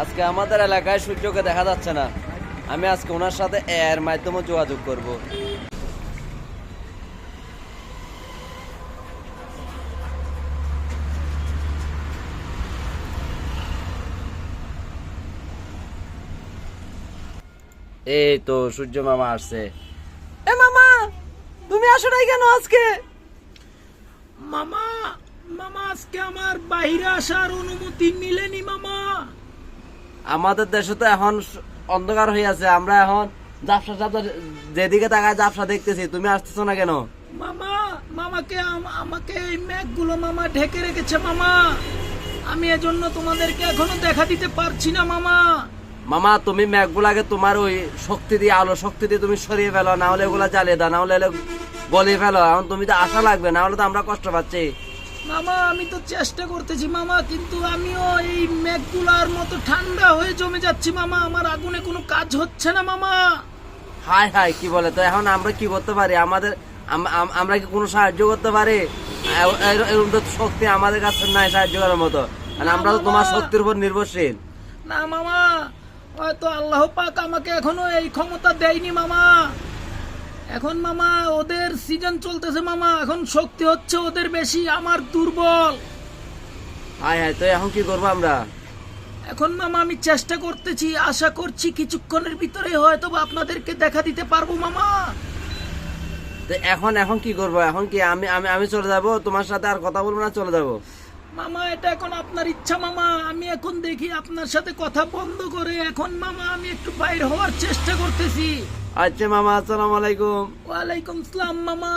আজকে আমাদের এলাকায় সূর্যকে দেখা যাচ্ছে না। আমি আজকে ওনার সাথে এর মাধ্যমে যোগাযোগ করব। এই তো সূর্য মামা আসছে। এ মামা, তুমি আসো নাই কেন আজকে? মামা মামা আজকে আমার বাইরে আসার অনুমতি মিলেনি মামা। আমাদের দেশে তো এখন অন্ধকার হয়ে আছে, আমরা এখন জাপসা জাপসা যেদিকে তাকায় জাপসা দেখতেছি, তুমি আসতেছো না কেন? মামা আমাকে এই মেঘগুলো মামা ঢেকে রেখেছে মামা। আমি এজন্য তোমাদেরকে এখনো দেখা দিতে পারছি না মামা। মামা তুমি ম্যাকগুলাকে তোমার ওই শক্তি দিয়ে, আলো শক্তি দিয়ে তুমি সরিয়ে ফেলো, না হলে ওগুলা জ্বালিয়ে দাও, না হলে গলিয়ে ফেলো। এখন তুমি তো আশা লাগবে, না হলে তো আমরা কষ্ট পাচ্ছি। মামা আমি তো চেষ্টা করতেছি মামা, কিন্তু আমিও এই মেঘগুলার মতো ঠান্ডা হয়ে জমে যাচ্ছি মামা। আমার আগুনে কোনো কাজ হচ্ছে না মামা। হাই হাই কি বলে তো? এখন আমরা কি করতে পারি? আমাদের আমরা কি কোনো সাহায্য করতে পারি? এরকম তো শক্তি আমাদের কাছে নাই সাহায্য করার মতো। আর আমরা তো তোমার শক্তির উপর নির্ভরশীল। না মামা, হয়তো আল্লাহ পাক আমাকে এখনো এই ক্ষমতা দেয়নি মামা। এখন মামা ওদের সিজন চলতেছে মামা, এখন শক্তি হচ্ছে ওদের বেশি, আমার দুর্বল। হাই হাই, তো এখন কি করবো আমরা? এখন মামা আমি চেষ্টা করতেছি, আশা করছি কিছুক্ষণের ভিতরে হয়তো বা আপনাদেরকে দেখা দিতে পারবো মামা। তো এখন কি করবো? এখন কি আমি আমি আমি চলে যাব তোমার সাথে, আর কথা বলবো না, চলে যাব? মামা এটা এখন আপনার ইচ্ছা মামা। আমি এখন দেখি আপনার সাথে কথা বন্ধ করে এখন মামা আমি একটু বাইর হওয়ার চেষ্টা করতেছি। আচ্ছা মামা, আসসালামু আলাইকুম। ওয়ালাইকুম আসসালাম মামা।